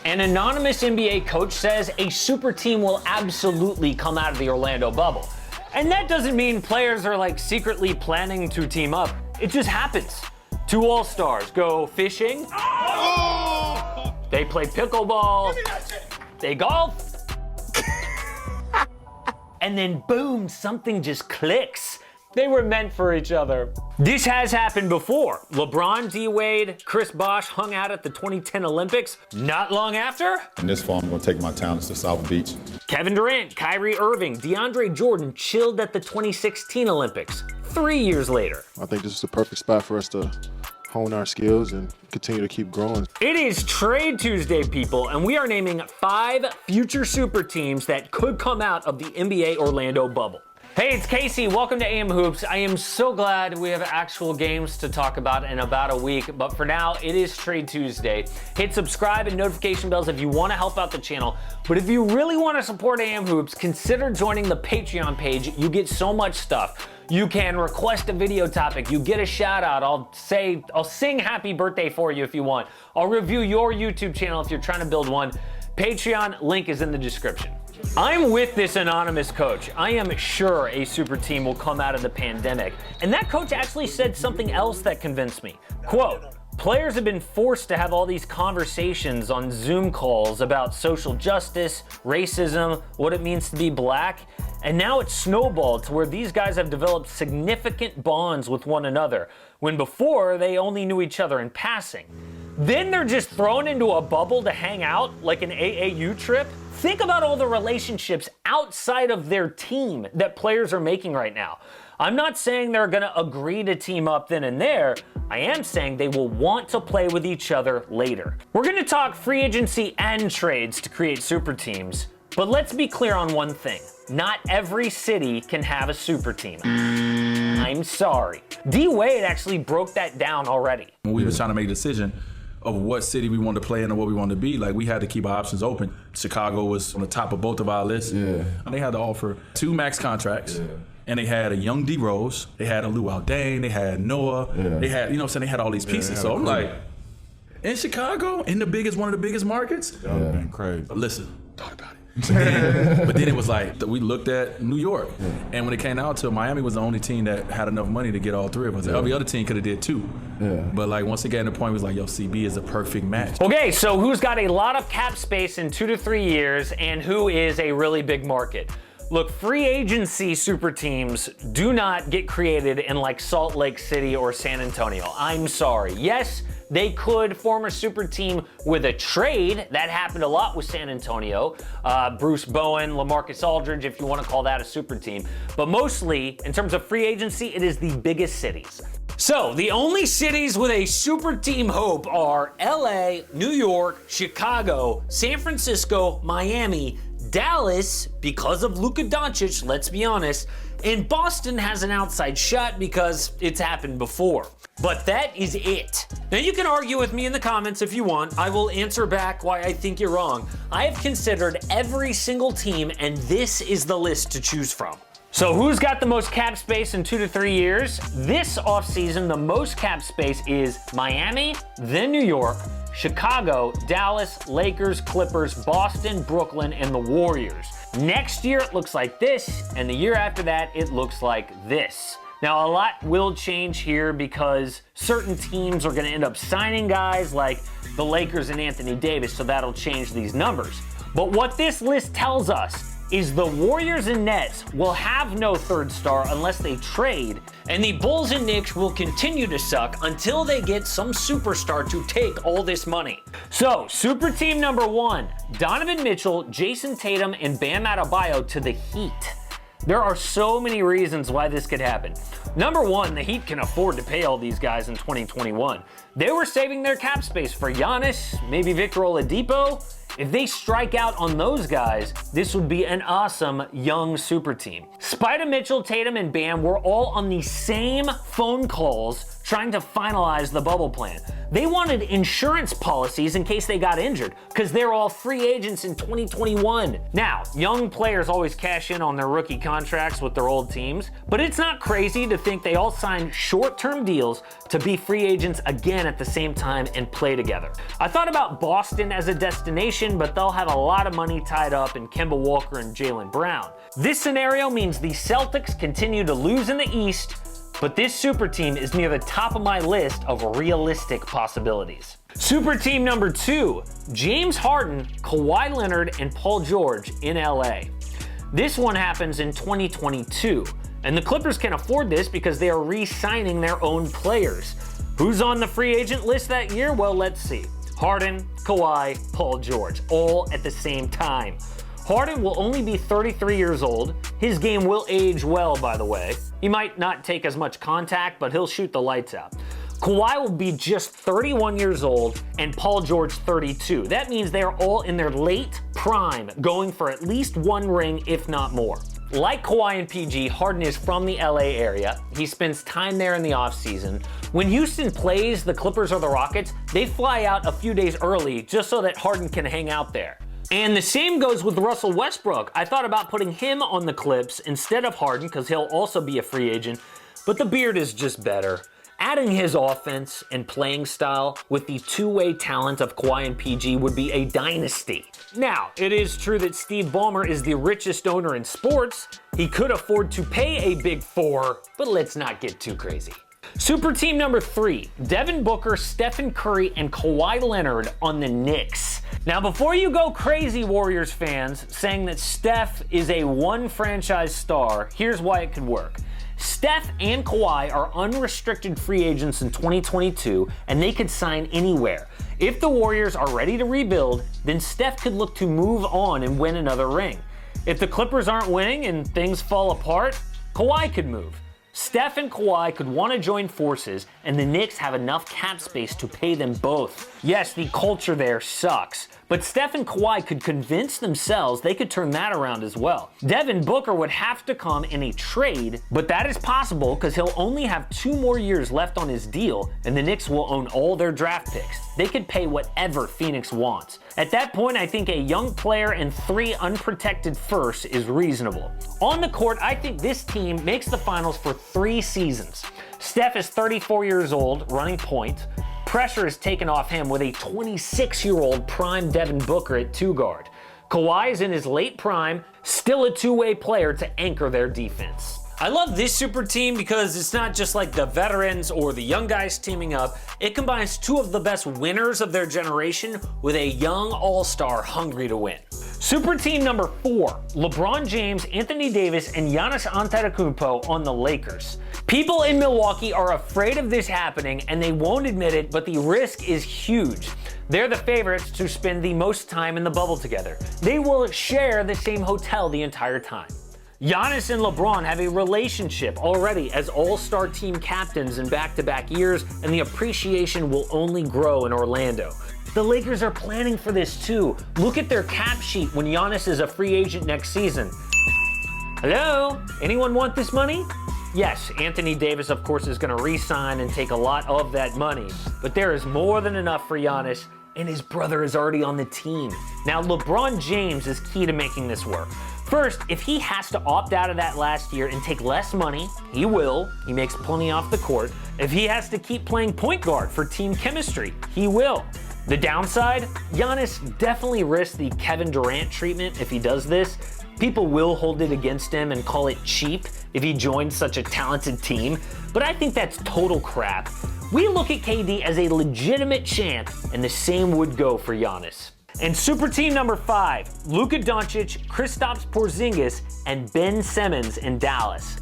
An anonymous NBA coach says a super team will absolutely come out of the Orlando bubble. And that doesn't mean players are like secretly planning to team up. It just happens. Two All-Stars go fishing. They play pickleball. They golf. And then boom, something just clicks. They were meant for each other. This has happened before. LeBron, D-Wade, Chris Bosh hung out at the 2010 Olympics. Not long after, And this fall, I'm gonna take my talents to South Beach. Kevin Durant, Kyrie, Irving, DeAndre Jordan chilled at the 2016 Olympics. 3 years later. I think this is the perfect spot for us to hone our skills and continue to keep growing. It is Trade Tuesday, people, and we are naming 5 future super teams that could come out of the NBA Orlando bubble. Hey, it's Casey. Welcome to AM Hoops. I am so glad we have actual games to talk about in about a week, but for now, it is Trade Tuesday. Hit subscribe and notification bells if you want to help out the channel, but if you really want to support AM Hoops, consider joining the Patreon page. You get so much stuff. You can request a video topic. You get a shout out. I'll sing happy birthday for you if you want. I'll review your YouTube channel if you're trying to build one. Patreon link is in the description. I'm with this anonymous coach. I am sure a super team will come out of the pandemic. And that coach actually said something else that convinced me. Quote, players have been forced to have all these conversations on Zoom calls about social justice, racism, what it means to be black. And now it's snowballed to where these guys have developed significant bonds with one another, when before they only knew each other in passing. Then they're just thrown into a bubble to hang out like an AAU trip. Think about all the relationships outside of their team that players are making right now. I'm not saying they're gonna agree to team up then and there. I am saying they will want to play with each other later. We're gonna talk free agency and trades to create super teams, but let's be clear on one thing. Not every city can have a super team. I'm sorry. D-Wade actually broke that down already. When we was trying to make a decision of what city we wanted to play in and what we wanted to be, like we had to keep our options open. Chicago was on the top of both of our lists. Yeah. And they had to offer 2 max contracts. Yeah. And they had a young D Rose, they had a Lou Aldane, they had Noah, they had, you know what I'm saying, they had all these pieces. So I'm like, in Chicago, in the biggest, one of the biggest markets? That would've been crazy. Listen, talk about it. But then it was like, we looked at New York, and when it came out to it, Miami was the only team that had enough money to get all 3 of us. Every other team could have did 2. But like once again, the point was like, yo, CB is a perfect match. Okay, so who's got a lot of cap space in 2 to 3 years, and who is a really big market? Look, free agency super teams do not get created in like Salt Lake City or San Antonio. I'm sorry. Yes, they could form a super team with a trade. That happened a lot with San Antonio. Bruce Bowen, LaMarcus Aldridge, if you want to call that a super team. But mostly, in terms of free agency, it is the biggest cities. So, the only cities with a super team hope are LA, New York, Chicago, San Francisco, Miami, Dallas, because of Luka Doncic, let's be honest, and Boston has an outside shot because it's happened before. But that is it. Now you can argue with me in the comments if you want. I will answer back why I think you're wrong. I have considered every single team, and this is the list to choose from. So who's got the most cap space in 2 to 3 years? This offseason, the most cap space is Miami, then New York, Chicago, Dallas, Lakers, Clippers, Boston, Brooklyn, and the Warriors. Next year, it looks like this, and the year after that, it looks like this. Now, a lot will change here because certain teams are gonna end up signing guys like the Lakers and Anthony Davis, so that'll change these numbers. But what this list tells us is the Warriors and Nets will have no third star unless they trade, and the Bulls and Knicks will continue to suck until they get some superstar to take all this money. So, super team number 1, Donovan Mitchell, Jayson Tatum, and Bam Adebayo to the Heat. There are so many reasons why this could happen. Number 1, the Heat can afford to pay all these guys in 2021. They were saving their cap space for Giannis, maybe Victor Oladipo. If they strike out on those guys, this would be an awesome young super team. Spida Mitchell, Tatum, and Bam were all on the same phone calls trying to finalize the bubble plan. They wanted insurance policies in case they got injured, because they're all free agents in 2021. Now, young players always cash in on their rookie contracts with their old teams, but it's not crazy to think they all signed short-term deals to be free agents again at the same time and play together. I thought about Boston as a destination, but they'll have a lot of money tied up in Kemba Walker and Jaylen Brown. This scenario means the Celtics continue to lose in the East, but this super team is near the top of my list of realistic possibilities. Super team number 2, James Harden, Kawhi Leonard, and Paul George in LA. This one happens in 2022, and the Clippers can afford this because they are re-signing their own players. Who's on the free agent list that year? Well, let's see. Harden, Kawhi, Paul George, all at the same time. Harden will only be 33 years old. His game will age well, by the way. He might not take as much contact, but he'll shoot the lights out. Kawhi will be just 31 years old and Paul George 32. That means they are all in their late prime, going for at least one ring, if not more. Like Kawhi and PG, Harden is from the LA area. He spends time there in the offseason. When Houston plays the Clippers or the Rockets, they fly out a few days early just so that Harden can hang out there. And the same goes with Russell Westbrook. I thought about putting him on the Clips instead of Harden because he'll also be a free agent, but the beard is just better. Adding his offense and playing style with the two-way talent of Kawhi and PG would be a dynasty. Now, it is true that Steve Ballmer is the richest owner in sports. He could afford to pay a big $4, but let's not get too crazy. Super team number 3, Devin Booker, Stephen Curry, and Kawhi Leonard on the Knicks. Now, before you go crazy, Warriors fans, saying that Steph is a one franchise star, here's why it could work. Steph and Kawhi are unrestricted free agents in 2022, and they could sign anywhere. If the Warriors are ready to rebuild, then Steph could look to move on and win another ring. If the Clippers aren't winning and things fall apart, Kawhi could move. Steph and Kawhi could want to join forces, and the Knicks have enough cap space to pay them both. Yes, the culture there sucks, but Steph and Kawhi could convince themselves they could turn that around as well. Devin Booker would have to come in a trade, but that is possible because he'll only have 2 more years left on his deal, and the Knicks will own all their draft picks. They could pay whatever Phoenix wants. At that point, I think a young player and 3 unprotected firsts is reasonable. On the court, I think this team makes the finals for 3 seasons. Steph is 34 years old, running point. Pressure is taken off him with a 26-year-old prime Devin Booker at 2 guard. Kawhi is in his late prime, still a two-way player to anchor their defense. I love this super team because it's not just like the veterans or the young guys teaming up. It combines 2 of the best winners of their generation with a young all-star hungry to win. Super team number 4, LeBron James, Anthony Davis, and Giannis Antetokounmpo on the Lakers. People in Milwaukee are afraid of this happening and they won't admit it, but the risk is huge. They're the favorites to spend the most time in the bubble together. They will share the same hotel the entire time. Giannis and LeBron have a relationship already as all-star team captains in back-to-back years, and the appreciation will only grow in Orlando. The Lakers are planning for this too. Look at their cap sheet when Giannis is a free agent next season. Hello? Anyone want this money? Yes, Anthony Davis, of course, is going to re-sign and take a lot of that money, but there is more than enough for Giannis, and his brother is already on the team. Now, LeBron James is key to making this work. First, if he has to opt out of that last year and take less money, he will. He makes plenty off the court. If he has to keep playing point guard for team chemistry, he will. The downside, Giannis definitely risks the Kevin Durant treatment if he does this. People will hold it against him and call it cheap if he joins such a talented team, but I think that's total crap. We look at KD as a legitimate champ, and the same would go for Giannis. And super team number 5, Luka Doncic, Kristaps Porzingis, and Ben Simmons in Dallas.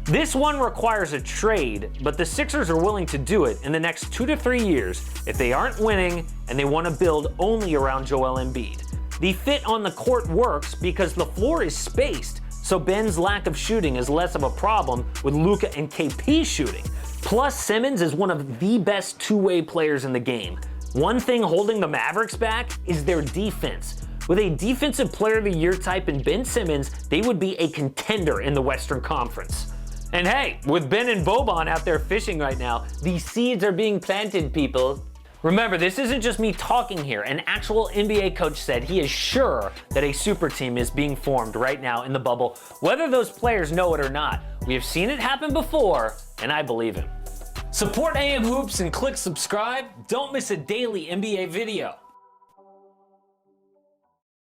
This one requires a trade, but the Sixers are willing to do it in the next 2 to 3 years if they aren't winning and they want to build only around Joel Embiid. The fit on the court works because the floor is spaced, so Ben's lack of shooting is less of a problem with Luka and KP shooting. Plus, Simmons is one of the best two-way players in the game. One thing holding the Mavericks back is their defense. With a defensive player of the year type in Ben Simmons, they would be a contender in the Western Conference. And hey, with Ben and Boban out there fishing right now, the seeds are being planted, people. Remember, this isn't just me talking here. An actual NBA coach said he is sure that a super team is being formed right now in the bubble, whether those players know it or not. We have seen it happen before, and I believe him. Support AM Hoops and click subscribe. Don't miss a daily NBA video.